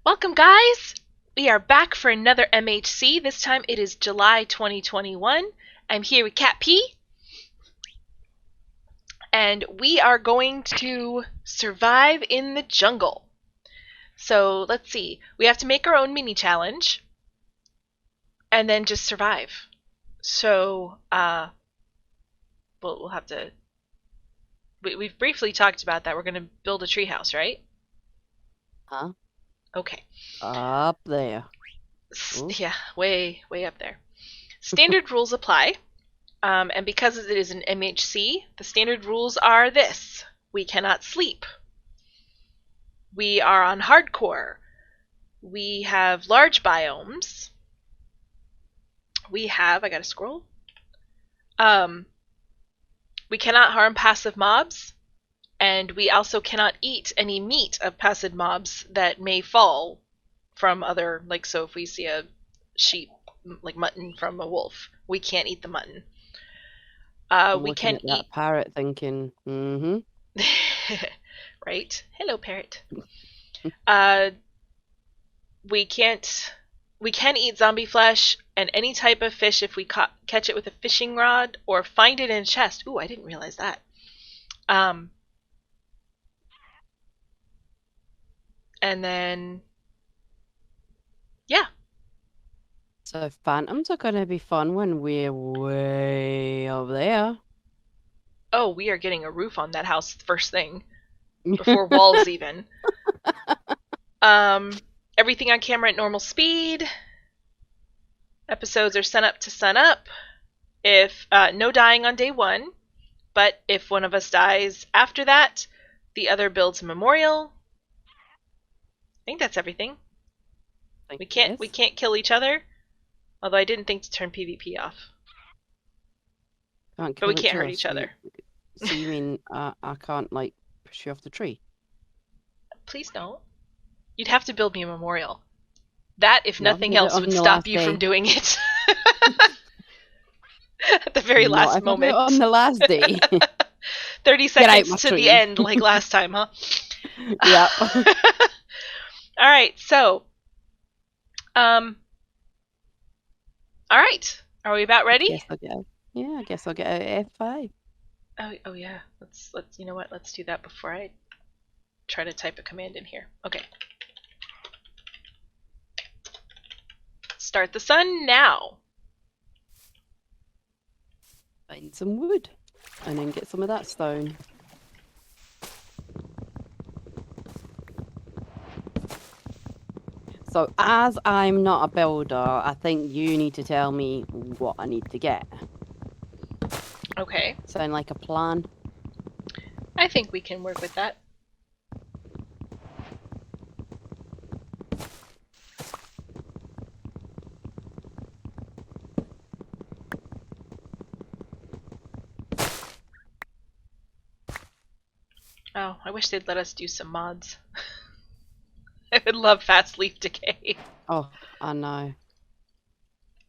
Welcome, guys! We are back for another MHC. This time it is July 2021. I'm here with Cat P. And we are going to survive in the jungle. So let's see. We have to make our own mini challenge. And then just survive. So, we'll have to... We've briefly talked about that. We're going to build a treehouse, right? Huh? Okay. Up there. Yeah, way up there. Standard rules apply. And because it is an MHC, the standard rules are this. We cannot sleep. We are on hardcore. We have large biomes. We have, I gotta scroll. We cannot harm passive mobs. And we also cannot eat any meat of passive mobs that may fall from other, like, so if we see a sheep, like mutton from a wolf, we can't eat the mutton. We can eat that parrot thinking, right? Hello, parrot. We can eat zombie flesh and any type of fish if we catch it with a fishing rod or find it in a chest. Ooh, I didn't realize that. And then, yeah. So phantoms are going to be fun when we're way up there. Oh, we are getting a roof on that house first thing. Before walls even. Everything on camera at normal speed. Episodes are sun up to sun up. If no dying on day 1, but if one of us dies after that, the other builds a memorial. I think that's everything. We can't kill each other. Although I didn't think to turn PvP off. But we can't hurt each other. So you mean I can't, like, push you off the tree? Please don't. You'd have to build me a memorial. That, if nothing else, would stop you from doing it. At the very last moment. On the last day. 30 seconds to the end, like last time, huh? Yeah. Alright, so... Alright. Are we about ready? I guess I'll get a F5. Oh yeah. Let's you know what? Let's do that before I try to type a command in here. Okay. Start the sun now. Find some wood and then get some of that stone. So as I'm not a builder, I think you need to tell me what I need to get. Okay. Sound like a plan? I think we can work with that. Oh, I wish they'd let us do some mods. I would love fast leaf decay. Oh, I know. Let's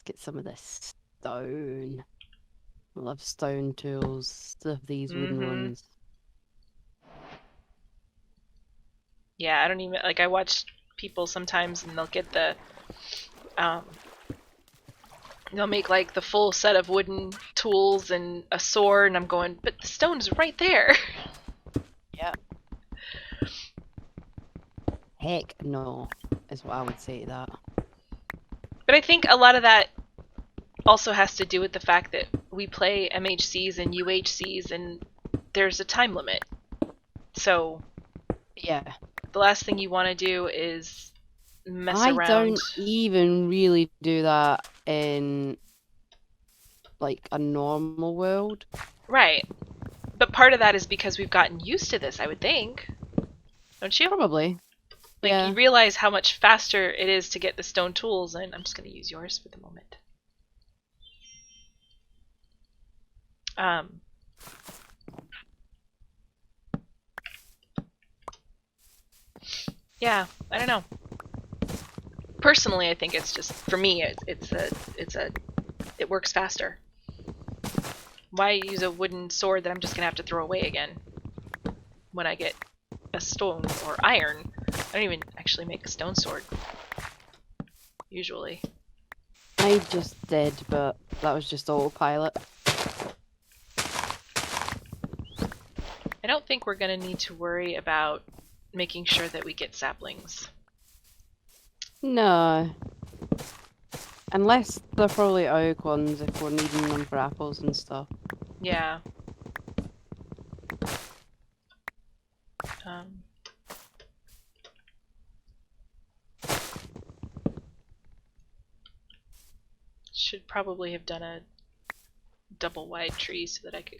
get some of this stone. I love stone tools. Still have these wooden ones. Yeah, I don't even, like, I watch people sometimes and they'll get the, they'll make, like, the full set of wooden tools and a sword, and I'm going, but the stone's right there. Yeah. Heck no, is what I would say to that. But I think a lot of that also has to do with the fact that we play MHCs and UHCs and there's a time limit. So, yeah. The last thing you want to do is mess around. I don't even really do that in, like, a normal world. Right. But part of that is because we've gotten used to this, I would think. Don't you? Probably. Like, yeah. You realize how much faster it is to get the stone tools, and I'm just going to use yours for the moment. Yeah, I don't know. Personally, I think it's just, for me, it works faster. Why use a wooden sword that I'm just gonna have to throw away again when I get a stone or iron? I actually make a stone sword. Usually. I just did, but that was just autopilot. I don't think we're going to need to worry about making sure that we get saplings. No. Unless they're probably oak ones if we're needing them for apples and stuff. Yeah. Should probably have done a double wide tree so that I could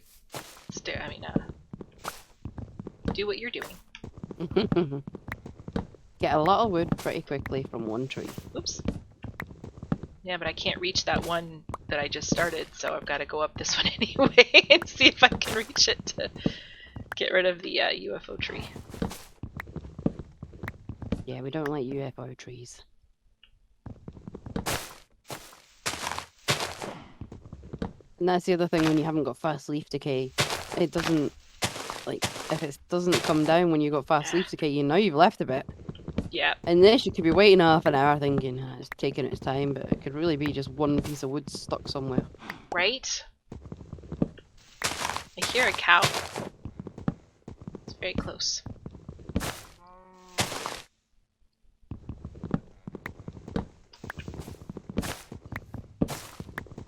do what you're doing. Get a lot of wood pretty quickly from one tree. Oops. Yeah, but I can't reach that one that I just started, so I've got to go up this one anyway and see if I can reach it to get rid of the UFO tree. Yeah, we don't like UFO trees. And that's the other thing when you haven't got fast leaf decay. It doesn't, like, if it doesn't come down when you've got fast leaf decay, you know you've left a bit. Yeah. And this, you could be waiting half an hour thinking, it's taking its time, but it could really be just one piece of wood stuck somewhere. Right? I hear a cow. It's very close.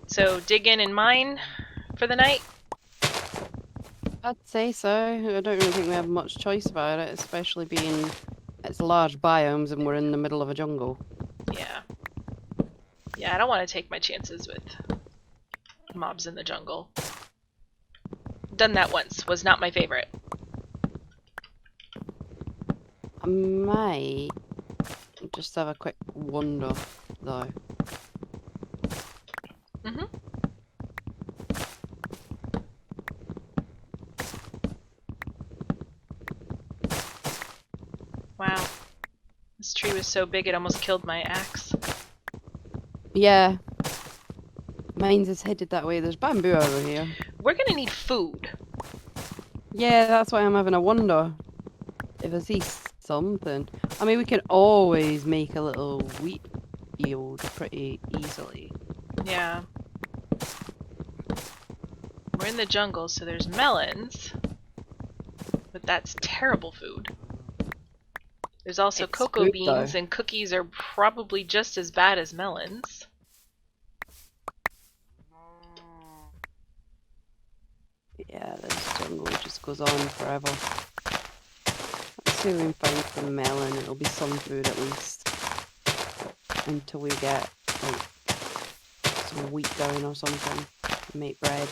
So dig in and mine for the night? I'd say so. I don't really think we have much choice about it, especially being it's large biomes and we're in the middle of a jungle. Yeah. Yeah, I don't want to take my chances with mobs in the jungle. Done that once. Was not my favorite. I might just have a quick wander, though. Mm-hmm. Wow. This tree was so big it almost killed my axe. Yeah. Mine's is headed that way. There's bamboo over here. We're gonna need food. Yeah, that's why I'm having a wonder. If I see something. I mean, we can always make a little wheat field pretty easily. Yeah. We're in the jungle, so there's melons. But that's terrible food. There's also It's cocoa good, beans, though. and cookies are probably just as bad as melons. Yeah, this jungle just goes on forever. Let's see if we can find some melon. It'll be some food at least. Until we get, like, some wheat going or something. Make bread.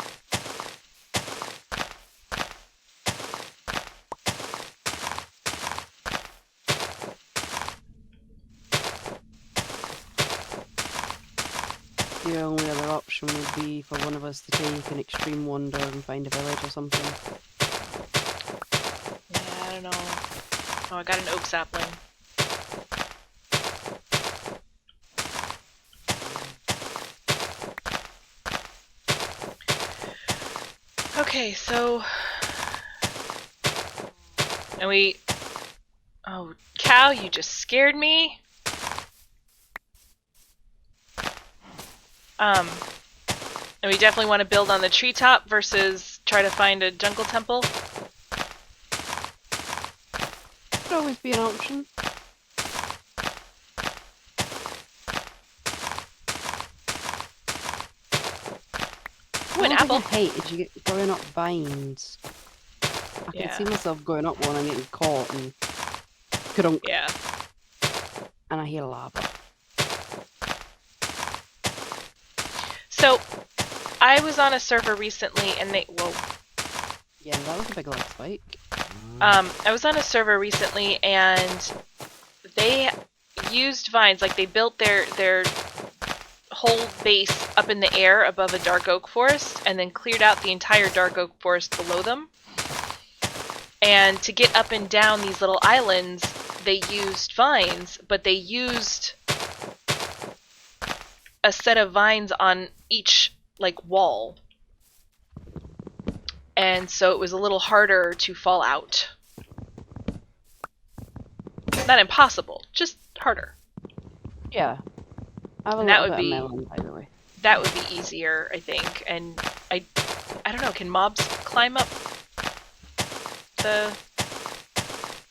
The only other option would be for one of us to take an extreme wander and find a village or something. Yeah, I don't know. Oh, I got an oak sapling. Okay, so... And we... Oh, cow, you just scared me. And we definitely want to build on the treetop versus try to find a jungle temple. Could always be an option. Ooh, an apple. I hate is you get going up vines. I can see myself going up one and getting caught and crunk. Yeah. And I hear lava. So, I was on a server recently and they... Whoa. Yeah, that was a big lag spike. I was on a server recently and they used vines, like they built their whole base up in the air above a dark oak forest and then cleared out the entire dark oak forest below them. And to get up and down these little islands, they used vines, but they used a set of vines on each, like, wall. And so it was a little harder to fall out. Not impossible, just harder. Yeah. I have a And that little would bit be of melon, by the way. that would be easier, I think. And I don't know. Can mobs climb up the?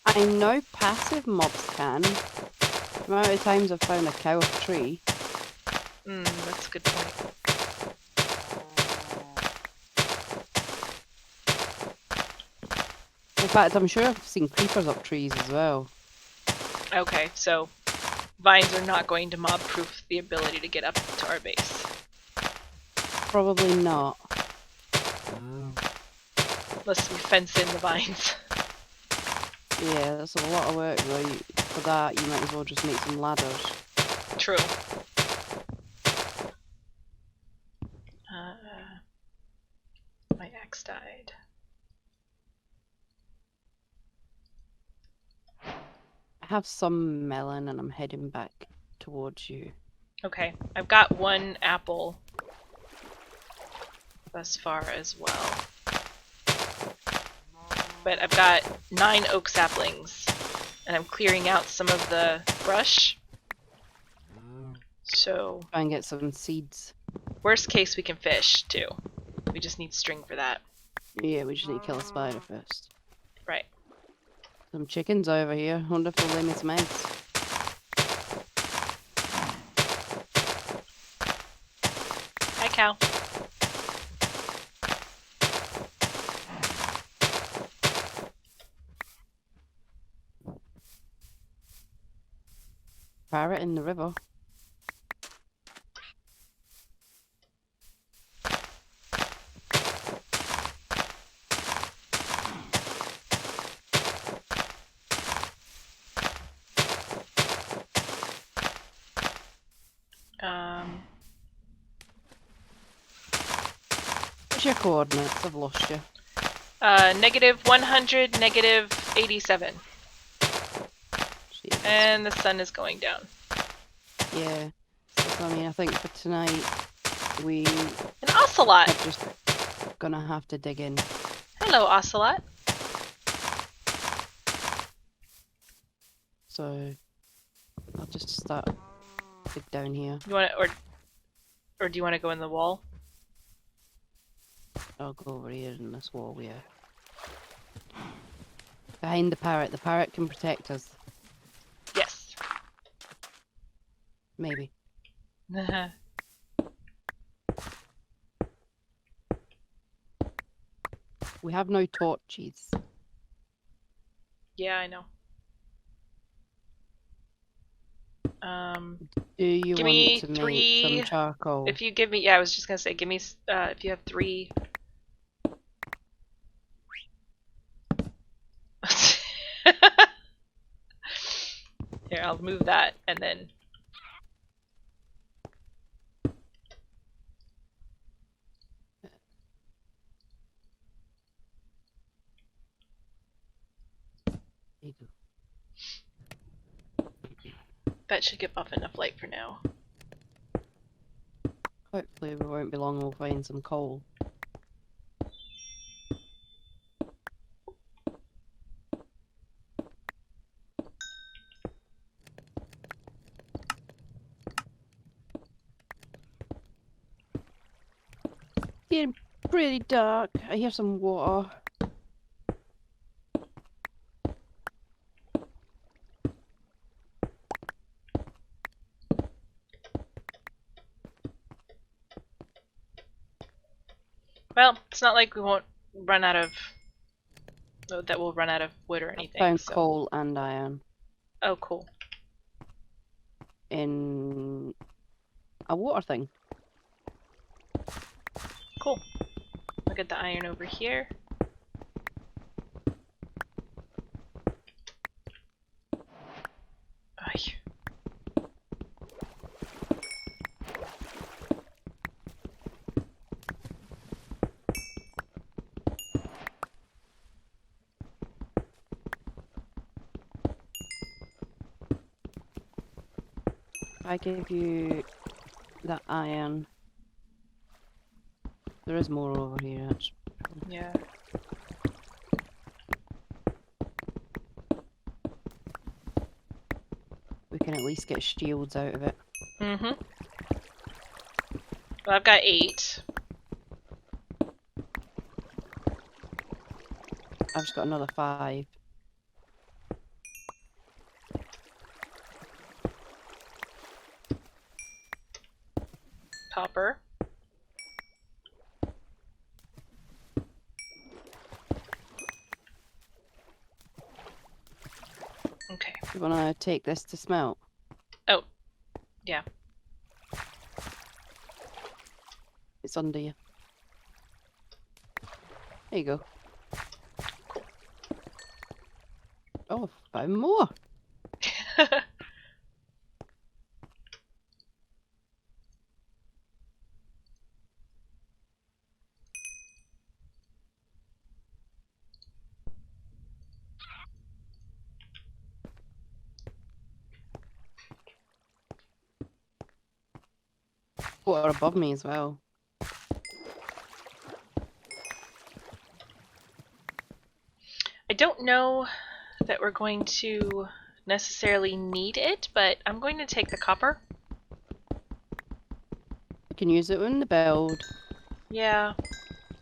I know passive mobs can. The amount of times I've found a cow off a tree. That's a good point. In fact, I'm sure I've seen creepers up trees as well. Okay, so vines are not going to mob-proof the ability to get up to our base. Probably not. Unless we fence in the vines. Yeah, that's a lot of work though. For that, you might as well just make some ladders. True. My axe died. I have some melon and I'm heading back towards you. Okay, I've got one apple thus far as well. But I've got 9 oak saplings, and I'm clearing out some of the brush. So, Try and get some seeds. worst case, we can fish, too. We just need string for that. Yeah, we just need to kill a spider first. Right. Some chickens over here. Wonder if they'll lay me some eggs. Hi, cow. Parrot in the river. What's your coordinates? I've lost you. -100, -87. Jeez. And the sun is going down. Yeah. So, I mean, I think for tonight, we An ocelot! are just gonna have to dig in. Hello, ocelot. So, I'll just start dig down here. You want to, or do you want to go in the wall? I'll go over here in this wall, yeah. Behind the parrot. The parrot can protect us. Yes. Maybe. We have no torches. Yeah, I know. Do you Give want me to 3. make some charcoal? If you give me, yeah, I was just gonna say, give me, if you have 3. Here, I'll move that, and then. There you go. That should give off enough light for now. Hopefully we won't be long, we'll find some coal. Getting pretty dark. I hear some water. Well, it's not like we won't run out of. That we'll run out of wood or anything. Found So. coal and iron Oh, cool. in a water thing. Cool. Look at the iron over here. Ay. I gave you that iron. There is more over here, actually. Yeah. least get shields out of it. Mm-hmm. Well, I've got 8. I've just got another 5. Copper. Okay. You wanna take this to smelt? Oh, yeah. It's under you. There you go. Oh, 5 more! Water above me as well. I don't know that we're going to necessarily need it, but I'm going to take the copper. You can use it in the build. Yeah.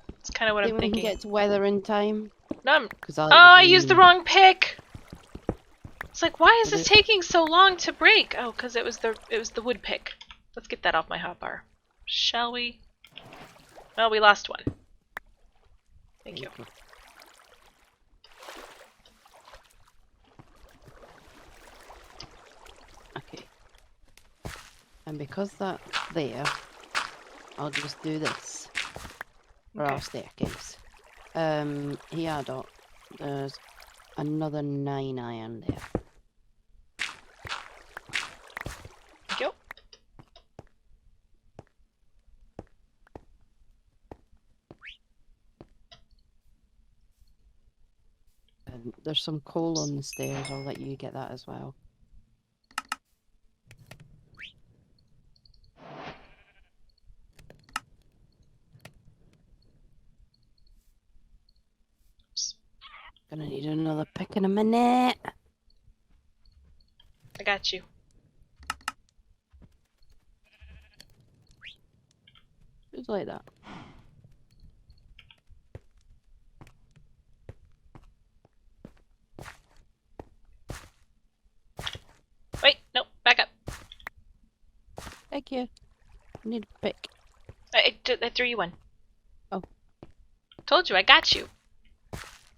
That's kind of what Think I'm we thinking. can get to weather in time? No, Because I oh, like the I used the green. wrong pick! It's like, why is Was this it? taking so long to break? Oh, because it was the wood pick. Let's get that off my hotbar. Shall we? Well, we lost one. Thank you. There go. Okay. And because that's there, I'll just do this for Okay. our staircase. Here, Dot. There's another 9 iron there. Thank you. And there's some coal on the stairs. I'll let you get that as well. Gonna need another pick in a minute. I got you. Just like that. Wait, no, back up. Thank you. I need a pick. I threw you one. Oh. Told you, I got you.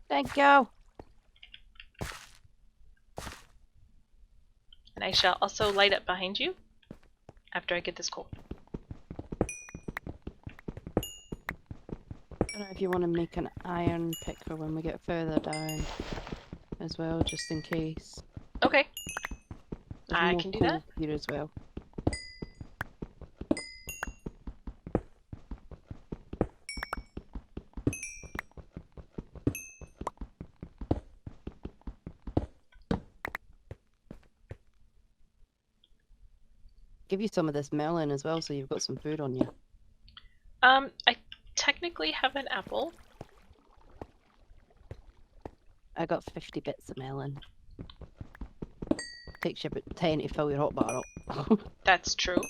Thank you. And I shall also light up behind you after I get this coal. I don't know if you want to make an iron pick for when we get further down as well, just in case. Okay. There's I more can do coal that. here as well. Give you some of this melon as well, so you've got some food on you. I technically have an apple. I got 50 bits of melon. Takes you about 10 to fill your hot bar up. That's true.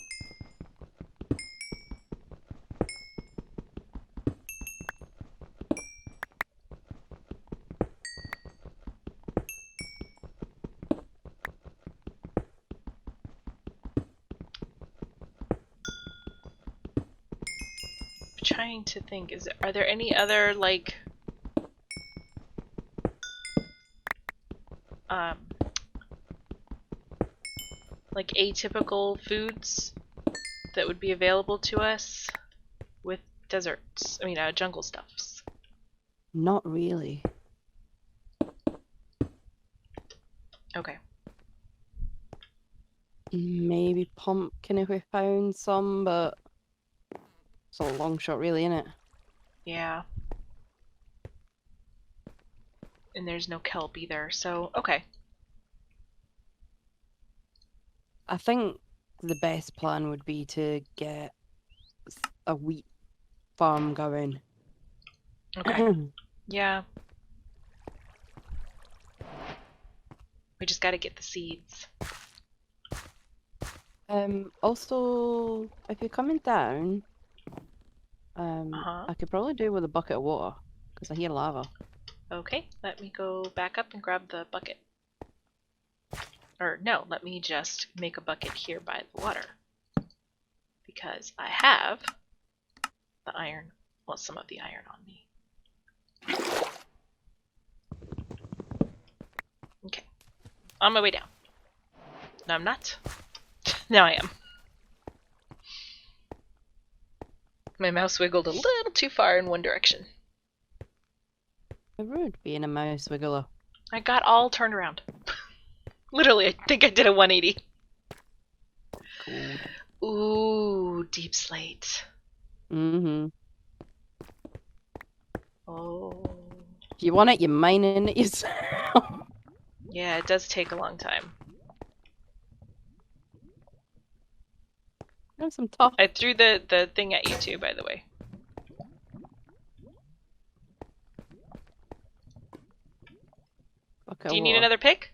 Trying to think, are there any other like um like atypical foods that would be available to us with deserts? I mean, jungle stuffs. Not really. Okay. Maybe pumpkin if we found some, but it's a long shot really, isn't it? Yeah. And there's no kelp either, so okay. I think the best plan would be to get a wheat farm going. Okay. Yeah. We just gotta get the seeds. Also, if you're coming down, Uh-huh. I could probably do with a bucket of water, because I hear lava. Okay, let me go back up and grab the bucket. Or no, let me just make a bucket here by the water. Because I have the iron, well, some of the iron on me. Okay, on my way down. No, I'm not. Now I am. My mouse wiggled a little too far in one direction. It would being a mouse wiggler. I got all turned around. Literally, I think I did a 180. Cool. Ooh, deep slate. Mm-hmm. Oh. If you want it, you're mining it yourself. Yeah, it does take a long time. There's some tough. I threw the thing at you too, by the way. Bucket Do of you need water. another pick?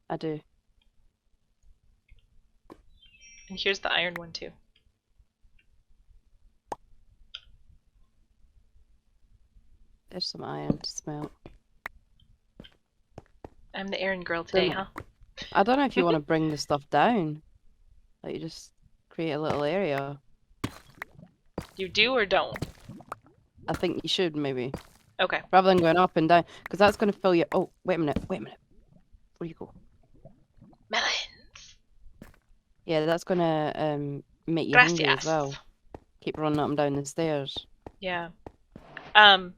I do. And here's the iron one too. There's some iron to smelt. I'm the errand girl today, huh? I don't know if you want to bring the stuff down. Like, you just create a little area. You do or don't? I think you should, maybe. Okay. Rather than going up and down. Because that's going to fill you... Oh, wait a minute. Where you go? Melons. Yeah, that's going to make you hungry as Gracias. well. Keep running up and down the stairs. Yeah. Do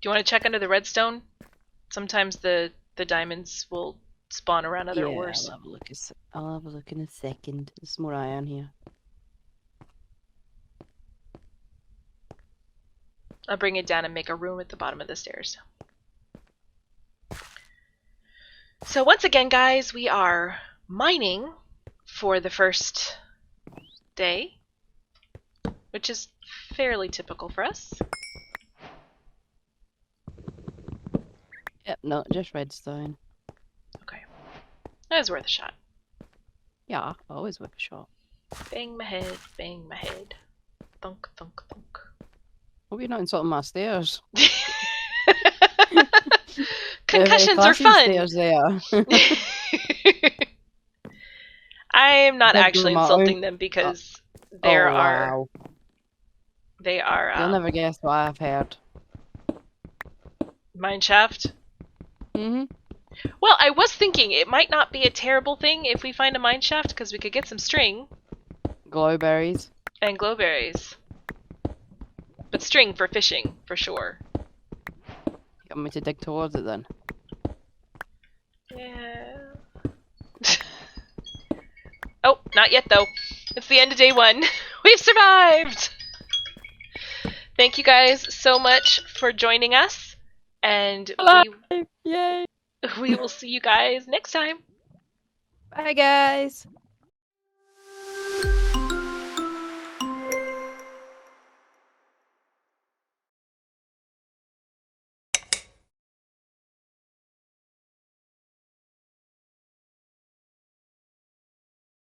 you want to check under the redstone? Sometimes the diamonds will spawn around other ores. I'll have a look in a second. There's more iron here. I'll bring it down and make a room at the bottom of the stairs. So once again, guys, we are mining for the first day, which is fairly typical for us. Yep, no, just redstone. Okay. That was worth a shot. Yeah, always worth a shot. Bang my head, bang my head. Thunk, thunk, thunk. Hope you're not insulting my stairs. Concussions are fun! Stairs there. I am not Big actually insulting them because there are... Wow. They are... You'll never guess what I've heard. Mineshaft? Mm-hmm. Well, I was thinking it might not be a terrible thing if we find a mineshaft because we could get some string. Glowberries. And glowberries. But string for fishing, for sure. You want me to dig towards it then? Yeah. Oh, not yet though. It's the end of day 1. We've survived! Thank you guys so much for joining us. And Yay! we will see you guys next time. Bye, guys!